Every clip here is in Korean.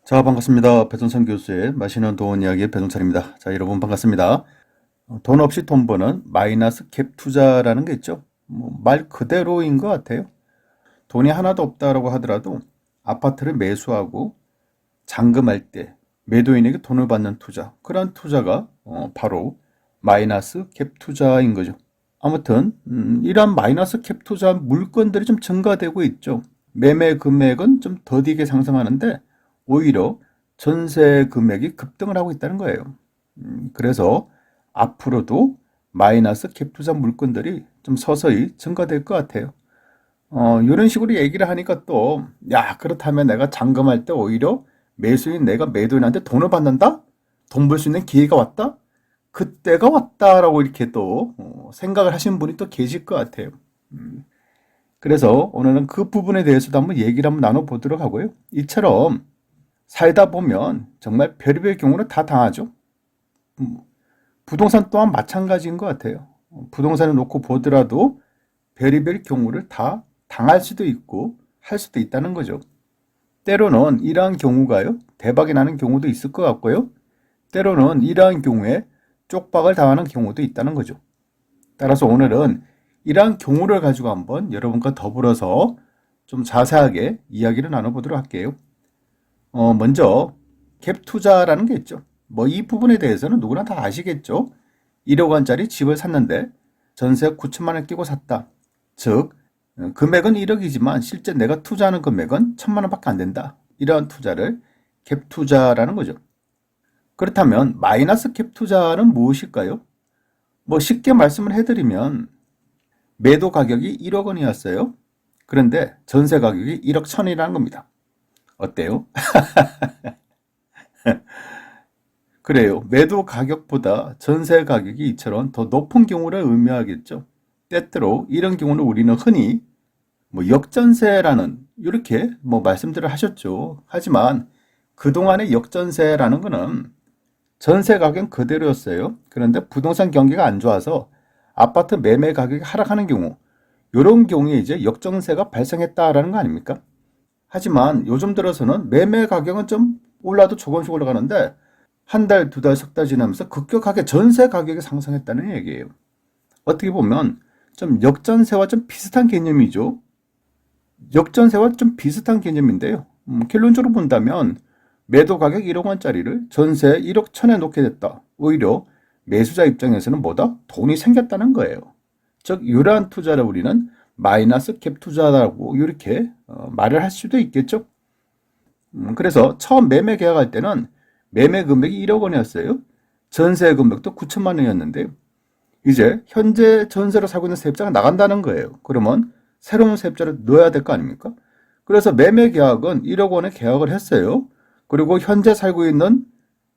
자, 반갑습니다. 배종찬 교수의 맛있는 돈 이야기의 배종찬입니다. 자, 여러분 반갑습니다. 돈 없이 돈 버는 마이너스 갭 투자라는 게 있죠. 말 그대로인 것 같아요. 돈이 하나도 없다라고 하더라도 아파트를 매수하고 잔금할 때 매도인에게 돈을 받는 투자. 그런 투자가 바로 마이너스 갭 투자인 거죠. 아무튼 이러한 마이너스 갭 투자 물건들이 좀 증가되고 있죠. 매매 금액은 좀 더디게 상승하는데 오히려 전세 금액이 급등을 하고 있다는 거예요. 그래서 앞으로도 마이너스 갭 투자 물건들이 좀 서서히 증가될 것 같아요. 이런 식으로 얘기를 하니까 또, 야, 그렇다면 내가 잔금할 때 오히려 매수인 내가 매도인한테 돈을 받는다? 돈 벌 수 있는 기회가 왔다? 그때가 왔다라고 이렇게 또 생각을 하시는 분이 또 계실 것 같아요. 그래서 오늘은 그 부분에 대해서도 한번 얘기를 한번 나눠보도록 하고요. 이처럼 살다 보면 정말 별의별 경우는 다 당하죠. 부동산 또한 마찬가지인 것 같아요. 부동산을 놓고 보더라도 별의별 경우를 다 당할 수도 있고 할 수도 있다는 거죠. 때로는 이러한 경우가요, 대박이 나는 경우도 있을 것 같고요. 때로는 이러한 경우에 쪽박을 당하는 경우도 있다는 거죠. 따라서 오늘은 이러한 경우를 가지고 한번 여러분과 더불어서 좀 자세하게 이야기를 나눠보도록 할게요. 먼저 갭 투자라는 게 있죠. 뭐 이 부분에 대해서는 누구나 다 아시겠죠. 1억 원짜리 집을 샀는데 전세 9천만 원 끼고 샀다. 즉 금액은 1억이지만 실제 내가 투자하는 금액은 1천만 원밖에 안 된다. 이러한 투자를 갭 투자라는 거죠. 그렇다면 마이너스 갭 투자는 무엇일까요? 뭐 쉽게 말씀을 해드리면 매도 가격이 1억 원이었어요. 그런데 전세 가격이 1억 1천이라는 겁니다. 어때요? 그래요. 매도 가격보다 전세 가격이 이처럼 더 높은 경우를 의미하겠죠. 때때로 이런 경우는 우리는 흔히 뭐 역전세라는 이렇게 뭐 말씀들을 하셨죠. 하지만 그동안의 역전세라는 거는 전세 가격은 그대로였어요. 그런데 부동산 경기가 안 좋아서 아파트 매매 가격이 하락하는 경우, 이런 경우에 이제 역전세가 발생했다라는 거 아닙니까? 하지만 요즘 들어서는 매매 가격은 좀 올라도 조금씩 올라가는데 한 달, 두 달, 석 달 지나면서 급격하게 전세 가격이 상승했다는 얘기예요. 어떻게 보면 좀 역전세와 좀 비슷한 개념이죠. 역전세와 좀 비슷한 개념인데요. 결론적으로 본다면 매도 가격 1억 원짜리를 전세 1억 천에 놓게 됐다. 오히려 매수자 입장에서는 뭐다? 돈이 생겼다는 거예요. 즉 이러한 투자를 우리는 마이너스 갭 투자라고 이렇게 말을 할 수도 있겠죠. 그래서 처음 매매 계약할 때는 매매 금액이 1억 원이었어요. 전세 금액도 9천만 원이었는데 이제 현재 전세로 살고 있는 세입자가 나간다는 거예요. 그러면 새로운 세입자를 넣어야 될 거 아닙니까? 그래서 매매 계약은 1억 원에 계약을 했어요. 그리고 현재 살고 있는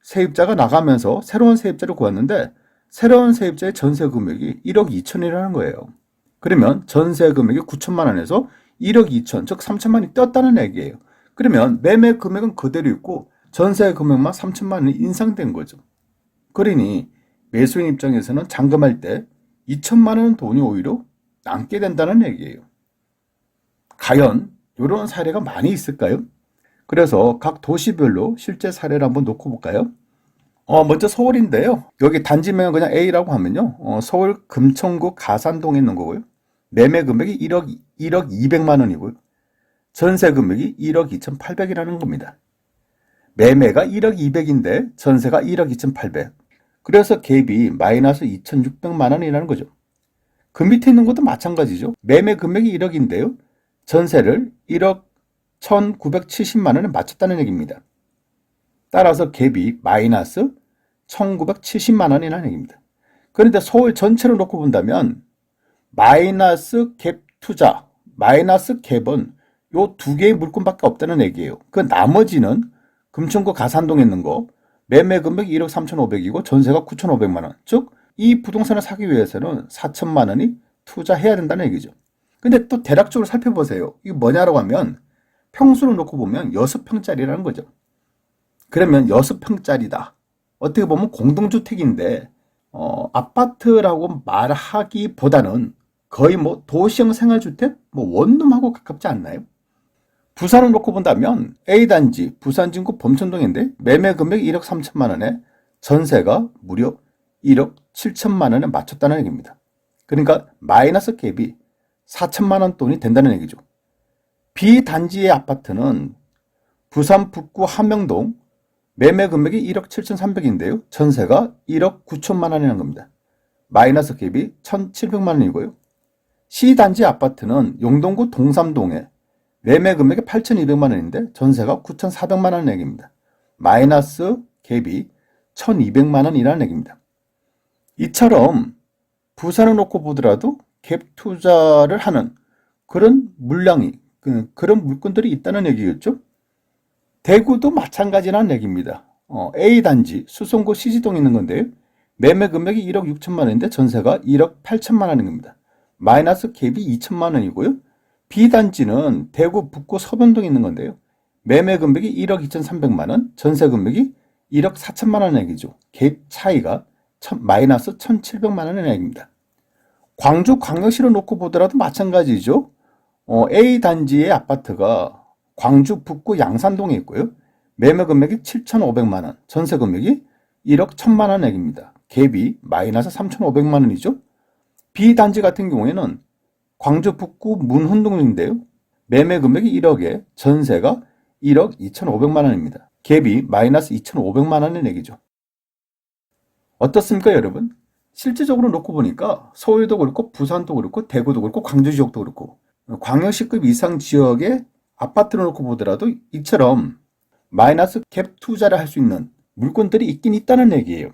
세입자가 나가면서 새로운 세입자를 구했는데 새로운 세입자의 전세 금액이 1억 2천이라는 거예요. 그러면 전세 금액이 9천만 원에서 1억 2천, 즉 3천만 원이 떴다는 얘기예요. 그러면 매매 금액은 그대로 있고 전세 금액만 3천만 원이 인상된 거죠. 그러니 매수인 입장에서는 잔금할 때 2천만 원 돈이 오히려 남게 된다는 얘기예요. 과연 이런 사례가 많이 있을까요? 그래서 각 도시별로 실제 사례를 한번 놓고 볼까요? 먼저 서울인데요. 여기 단지명 그냥 A라고 하면요. 서울 금천구 가산동에 있는 거고요. 매매 금액이 1억 200만 원이고요. 전세 금액이 1억 2,800이라는 겁니다. 매매가 1억 200인데 전세가 1억 2,800. 그래서 갭이 마이너스 2,600만 원이라는 거죠. 그 밑에 있는 것도 마찬가지죠. 매매 금액이 1억인데요. 전세를 1억 1,970만 원에 맞췄다는 얘기입니다. 따라서 갭이 마이너스 1,970만 원이라는 얘기입니다. 그런데 서울 전체를 놓고 본다면 마이너스 갭 투자, 마이너스 갭은 요 두 개의 물건밖에 없다는 얘기예요. 그 나머지는 금천구 가산동에 있는 거 매매 금액 1억 3,500이고 전세가 9,500만 원. 즉 이 부동산을 사기 위해서는 4천만 원이 투자해야 된다는 얘기죠. 근데 또 대략적으로 살펴보세요. 이게 뭐냐라고 하면 평수를 놓고 보면 6평짜리라는 거죠. 그러면 6평짜리다. 어떻게 보면 공동주택인데 아파트라고 말하기보다는 거의 뭐 도시형 생활주택, 뭐 원룸하고 가깝지 않나요? 부산을 놓고 본다면 A단지 부산진구 범천동인데 매매 금액 1억 3천만 원에 전세가 무려 1억 7천만 원에 맞췄다는 얘기입니다. 그러니까 마이너스 갭이 4천만 원 돈이 된다는 얘기죠. B단지의 아파트는 부산 북구 함명동 매매 금액이 1억 7,300인데요. 전세가 1억 9천만 원이라는 겁니다. 마이너스 갭이 1,700만 원이고요. C단지 아파트는 용동구 동삼동에 매매 금액이 8,200만 원인데 전세가 9,400만 원 얘기입니다. 마이너스 갭이 1,200만 원이라는 얘기입니다. 이처럼 부산을 놓고 보더라도 갭 투자를 하는 그런 물량이, 그런 물건들이 있다는 얘기겠죠. 대구도 마찬가지라는 얘기입니다. A단지 수성구 시지동에 있는 건데요. 매매 금액이 1억 6천만 원인데 전세가 1억 8천만 원인 겁니다. 마이너스 갭이 2천만 원이고요. B단지는 대구 북구 서변동에 있는 건데요. 매매 금액이 1억 2,300만 원, 전세 금액이 1억 4천만 원 얘기죠. 갭 차이가 마이너스 1,700만 원의 얘기입니다. 광주 광역시로 놓고 보더라도 마찬가지죠. A단지의 아파트가 광주 북구 양산동에 있고요. 매매 금액이 7,500만 원, 전세 금액이 1억 1천만 원 얘기입니다. 갭이 마이너스 3,500만 원이죠. B단지 같은 경우에는 광주 북구 문훈동인데요. 매매 금액이 1억에 전세가 1억 2,500만 원입니다. 갭이 마이너스 2,500만 원의 얘기죠. 어떻습니까, 여러분? 실제적으로 놓고 보니까 서울도 그렇고 부산도 그렇고 대구도 그렇고 광주 지역도 그렇고 광역시급 이상 지역의 아파트를 놓고 보더라도 이처럼 마이너스 갭 투자를 할 수 있는 물건들이 있긴 있다는 얘기예요.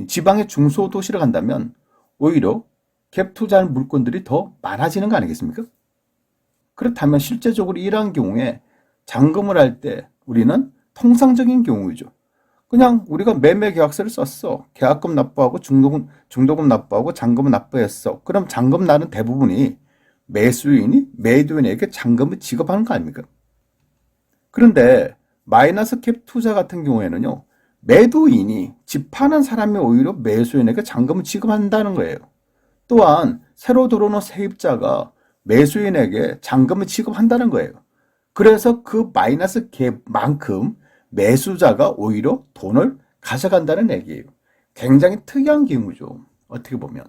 지방의 중소도시를 간다면 오히려 갭 투자하는 물건들이 더 많아지는 거 아니겠습니까? 그렇다면 실제적으로 이러한 경우에 잔금을 할 때 우리는 통상적인 경우죠. 그냥 우리가 매매 계약서를 썼어. 계약금 납부하고 중도금 납부하고 잔금은 납부했어. 그럼 잔금 날은 대부분이 매수인이 매도인에게 잔금을 지급하는 거 아닙니까? 그런데 마이너스 캡 투자 같은 경우에는요. 매도인이 집 파는 사람이 오히려 매수인에게 잔금을 지급한다는 거예요. 또한 새로 들어오는 세입자가 매수인에게 잔금을 지급한다는 거예요. 그래서 그 마이너스 갭만큼 매수자가 오히려 돈을 가져간다는 얘기예요. 굉장히 특이한 경우죠. 어떻게 보면.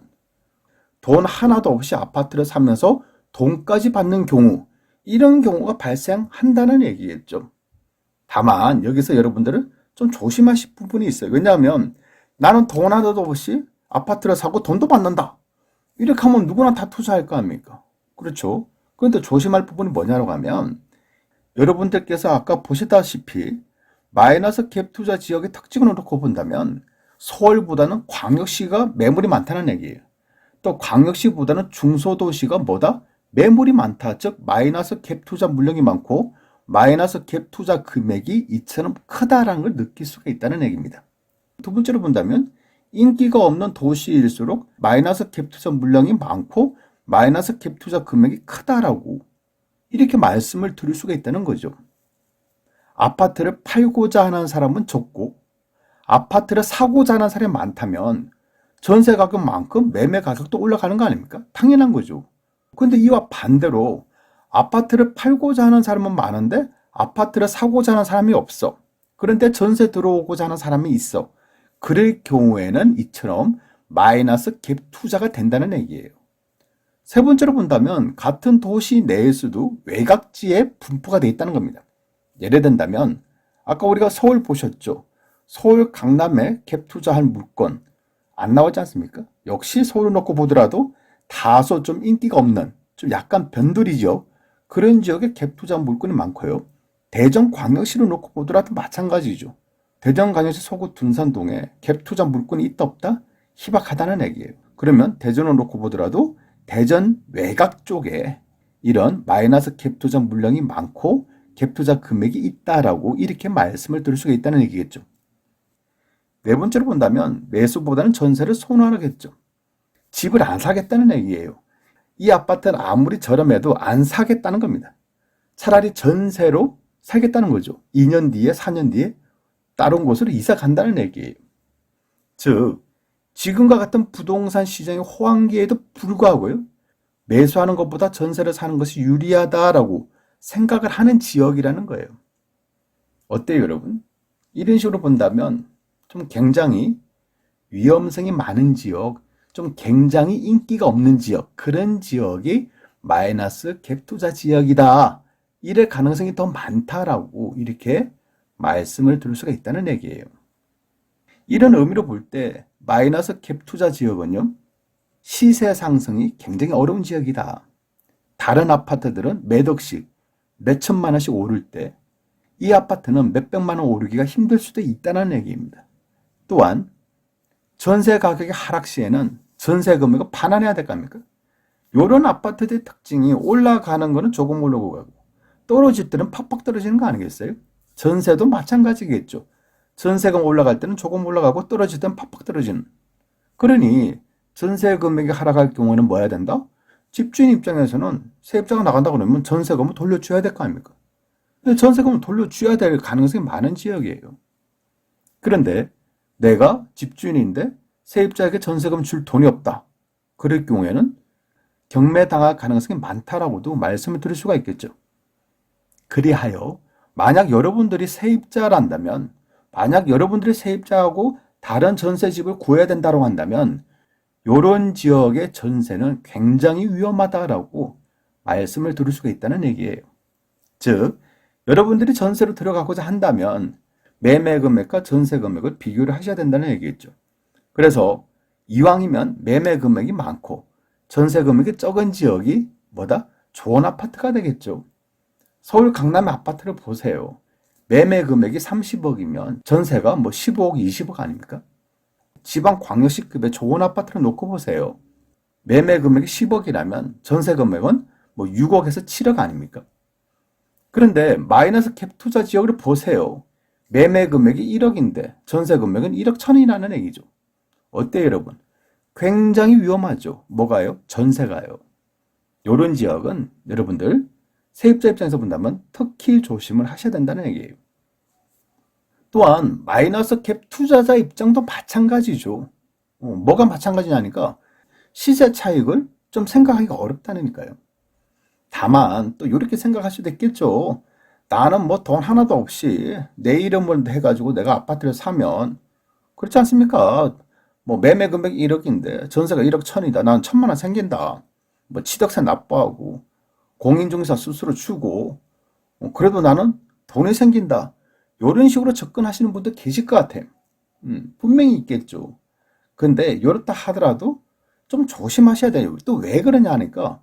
돈 하나도 없이 아파트를 사면서 돈까지 받는 경우, 이런 경우가 발생한다는 얘기겠죠. 다만 여기서 여러분들은 좀 조심하실 부분이 있어요. 왜냐하면 나는 돈 하나도 없이 아파트를 사고 돈도 받는다. 이렇게 하면 누구나 다 투자할 거 아닙니까? 그렇죠. 그런데 조심할 부분이 뭐냐고 하면 여러분들께서 아까 보시다시피 마이너스 갭 투자 지역의 특징을 놓고 본다면 서울보다는 광역시가 매물이 많다는 얘기예요. 또 광역시보다는 중소도시가 뭐다? 매물이 많다. 즉 마이너스 갭 투자 물량이 많고 마이너스 갭 투자 금액이 이처럼 크다라는 걸 느낄 수가 있다는 얘기입니다. 두 번째로 본다면 인기가 없는 도시일수록 마이너스 갭 투자 물량이 많고 마이너스 갭 투자 금액이 크다라고 이렇게 말씀을 드릴 수가 있다는 거죠. 아파트를 팔고자 하는 사람은 적고 아파트를 사고자 하는 사람이 많다면 전세 가격만큼 매매 가격도 올라가는 거 아닙니까? 당연한 거죠. 그런데 이와 반대로 아파트를 팔고자 하는 사람은 많은데 아파트를 사고자 하는 사람이 없어. 그런데 전세 들어오고자 하는 사람이 있어. 그럴 경우에는 이처럼 마이너스 갭 투자가 된다는 얘기예요. 세 번째로 본다면 같은 도시 내에서도 외곽지에 분포가 되어 있다는 겁니다. 예를 든다면 아까 우리가 서울 보셨죠. 서울 강남에 갭 투자할 물건 안 나오지 않습니까? 역시 서울을 놓고 보더라도 다소 좀 인기가 없는 좀 약간 변두리죠. 그런 지역에 갭 투자 물건이 많고요. 대전 광역시를 놓고 보더라도 마찬가지죠. 대전 광역시 서구 둔산동에 갭 투자 물건이 있다 없다? 희박하다는 얘기예요. 그러면 대전을 놓고 보더라도 대전 외곽 쪽에 이런 마이너스 갭 투자 물량이 많고 갭 투자 금액이 있다라고 이렇게 말씀을 드릴 수가 있다는 얘기겠죠. 네 번째로 본다면 매수보다는 전세를 선호하겠죠. 집을 안 사겠다는 얘기예요. 이 아파트는 아무리 저렴해도 안 사겠다는 겁니다. 차라리 전세로 살겠다는 거죠. 2년 뒤에 4년 뒤에 다른 곳으로 이사 간다는 얘기예요. 즉 지금과 같은 부동산 시장의 호황기에도 불구하고요. 매수하는 것보다 전세를 사는 것이 유리하다라고 생각을 하는 지역이라는 거예요. 어때요, 여러분? 이런 식으로 본다면 좀 굉장히 위험성이 많은 지역, 좀 굉장히 인기가 없는 지역, 그런 지역이 마이너스 갭 투자 지역이다. 이럴 가능성이 더 많다라고 이렇게 말씀을 드릴 수가 있다는 얘기예요. 이런 의미로 볼 때 마이너스 갭 투자 지역은요, 시세 상승이 굉장히 어려운 지역이다. 다른 아파트들은 몇 억씩, 몇 천만 원씩 오를 때 이 아파트는 몇 백만 원 오르기가 힘들 수도 있다는 얘기입니다. 또한 전세 가격의 하락 시에는 전세 금액을 반환해야 될 거 아닙니까? 이런 아파트들의 특징이 올라가는 거는 조금 올라가고 가고 떨어질 때는 팍팍 떨어지는 거 아니겠어요? 전세도 마찬가지겠죠. 전세금 올라갈 때는 조금 올라가고 떨어질 때는 팍팍 떨어지는. 그러니 전세 금액이 하락할 경우에는 뭐 해야 된다? 집주인 입장에서는 세입자가 나간다 그러면 전세금을 돌려줘야 될 거 아닙니까? 근데 전세금을 돌려줘야 될 가능성이 많은 지역이에요. 그런데 내가 집주인인데 세입자에게 전세금 줄 돈이 없다. 그럴 경우에는 경매당할 가능성이 많다라고도 말씀을 드릴 수가 있겠죠. 그리하여 만약 여러분들이 세입자란다면, 만약 여러분들이 세입자하고 다른 전세집을 구해야 된다고 한다면 이런 지역의 전세는 굉장히 위험하다라고 말씀을 드릴 수가 있다는 얘기예요. 즉, 여러분들이 전세로 들어가고자 한다면 매매 금액과 전세 금액을 비교를 하셔야 된다는 얘기겠죠. 그래서 이왕이면 매매 금액이 많고 전세 금액이 적은 지역이 뭐다? 좋은 아파트가 되겠죠. 서울 강남의 아파트를 보세요. 매매 금액이 30억이면 전세가 뭐 15억, 20억 아닙니까? 지방 광역시급의 좋은 아파트를 놓고 보세요. 매매 금액이 10억이라면 전세 금액은 뭐 6억에서 7억 아닙니까? 그런데 마이너스 캡 투자 지역을 보세요. 매매 금액이 1억인데 전세 금액은 1억 1천이라는 얘기죠. 어때요, 여러분? 굉장히 위험하죠. 뭐가요? 전세가요. 이런 지역은 여러분들 세입자 입장에서 본다면 특히 조심을 하셔야 된다는 얘기예요. 또한 마이너스 캡 투자자 입장도 마찬가지죠. 뭐가 마찬가지냐니까 시세 차익을 좀 생각하기가 어렵다니까요. 다만 또 이렇게 생각할 수도 있겠죠. 나는 뭐 돈 하나도 없이 내 이름을 해가지고 내가 아파트를 사면 그렇지 않습니까? 뭐 매매 금액 1억인데 전세가 1억 1천이다. 난 1천만 원 생긴다. 뭐 취득세 납부하고 공인중개사 스스로 주고 그래도 나는 돈이 생긴다. 이런 식으로 접근하시는 분도 계실 것 같아요. 분명히 있겠죠. 근데 이렇다 하더라도 좀 조심하셔야 돼요. 또 왜 그러냐 하니까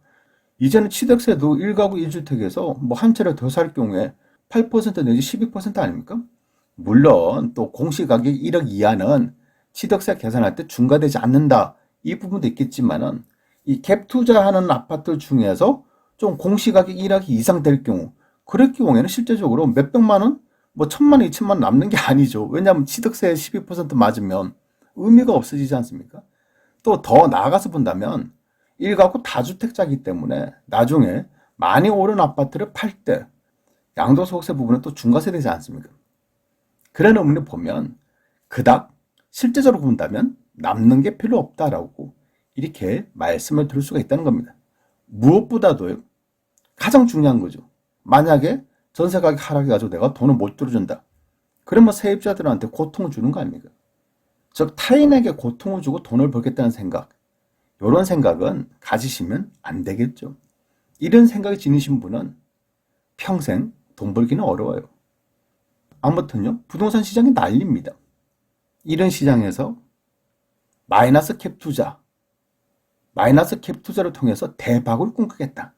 이제는 취득세도 1가구 1주택에서 뭐 한 채를 더 살 경우에 8% 내지 12% 아닙니까? 물론 또 공시가격 1억 이하는 취득세 계산할 때 중과되지 않는다. 이 부분도 있겠지만은 이 갭 투자하는 아파트 중에서 좀 공시가격 1억 이상 될 경우 그럴 경우에는 실제적으로 몇백만 원, 뭐 천만 원, 이천만 원 남는 게 아니죠. 왜냐하면 취득세 12% 맞으면 의미가 없어지지 않습니까? 또 더 나아가서 본다면 1가구 다주택자이기 때문에 나중에 많이 오른 아파트를 팔 때 양도소득세 부분은 또 중과세 되지 않습니까? 그런 의미를 보면 그닥 실제적으로 본다면 남는 게 별로 없다라고 이렇게 말씀을 드릴 수가 있다는 겁니다. 무엇보다도요, 가장 중요한 거죠. 만약에 전세 가격 하락해가지고 내가 돈을 못 들어준다. 그러면 세입자들한테 고통을 주는 거 아닙니까? 즉 타인에게 고통을 주고 돈을 벌겠다는 생각, 이런 생각은 가지시면 안 되겠죠. 이런 생각이 지니신 분은 평생 돈 벌기는 어려워요. 아무튼요, 부동산 시장이 난립니다. 이런 시장에서 마이너스 캡 투자, 마이너스 캡 투자를 통해서 대박을 꿈꾸겠다.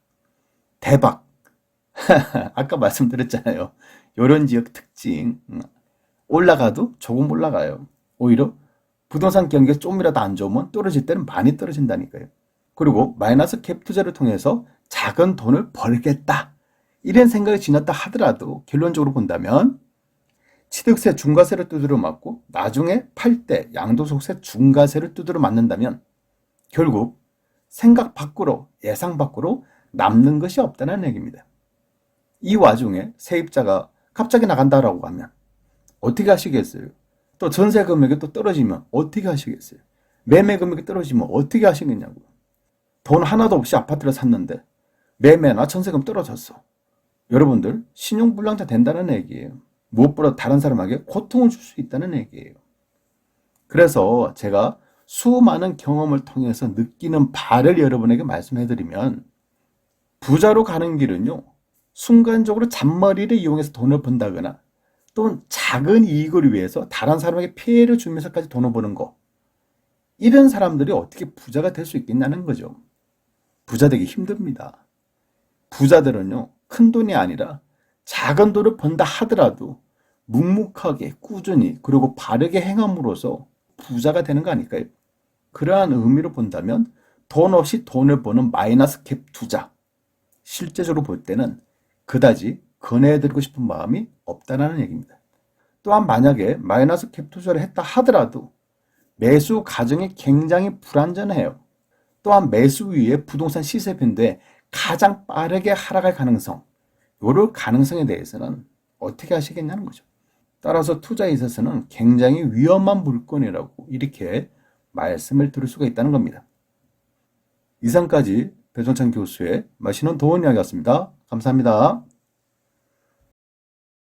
대박. 아까 말씀드렸잖아요. 이런 지역 특징. 올라가도 조금 올라가요. 오히려 부동산 경기가 좀이라도 안 좋으면 떨어질 때는 많이 떨어진다니까요. 그리고 마이너스 캡 투자를 통해서 작은 돈을 벌겠다. 이런 생각이 지났다 하더라도 결론적으로 본다면 취득세 중과세를 두드려 맞고 나중에 팔 때 양도소득세 중과세를 두드려 맞는다면 결국 생각 밖으로, 예상 밖으로 남는 것이 없다는 얘기입니다. 이 와중에 세입자가 갑자기 나간다라고 하면 어떻게 하시겠어요? 또 전세 금액이 또 떨어지면 어떻게 하시겠어요? 매매 금액이 떨어지면 어떻게 하시겠냐고. 돈 하나도 없이 아파트를 샀는데 매매나 전세금 떨어졌어. 여러분들 신용불량자 된다는 얘기예요. 무엇보다 다른 사람에게 고통을 줄 수 있다는 얘기예요. 그래서 제가 수많은 경험을 통해서 느끼는 바를 여러분에게 말씀해드리면 부자로 가는 길은요. 순간적으로 잔머리를 이용해서 돈을 번다거나 또는 작은 이익을 위해서 다른 사람에게 피해를 주면서까지 돈을 버는 거. 이런 사람들이 어떻게 부자가 될 수 있겠냐는 거죠. 부자 되기 힘듭니다. 부자들은요. 큰 돈이 아니라 작은 돈을 번다 하더라도 묵묵하게 꾸준히 그리고 바르게 행함으로써 부자가 되는 거 아닐까요? 그러한 의미로 본다면 돈 없이 돈을 버는 마이너스 갭 투자, 실제적으로 볼 때는 그다지 권해드리고 싶은 마음이 없다는 얘기입니다. 또한 만약에 마이너스 갭 투자를 했다 하더라도 매수 과정이 굉장히 불안전해요. 또한 매수 이후에 부동산 시세 변동에 가장 빠르게 하락할 가능성, 이런 가능성에 대해서는 어떻게 하시겠냐는 거죠. 따라서 투자에 있어서는 굉장히 위험한 물건이라고 이렇게 말씀을 드릴 수가 있다는 겁니다. 이상까지 배종찬 교수의 맛있는 도움 이야기였습니다. 감사합니다.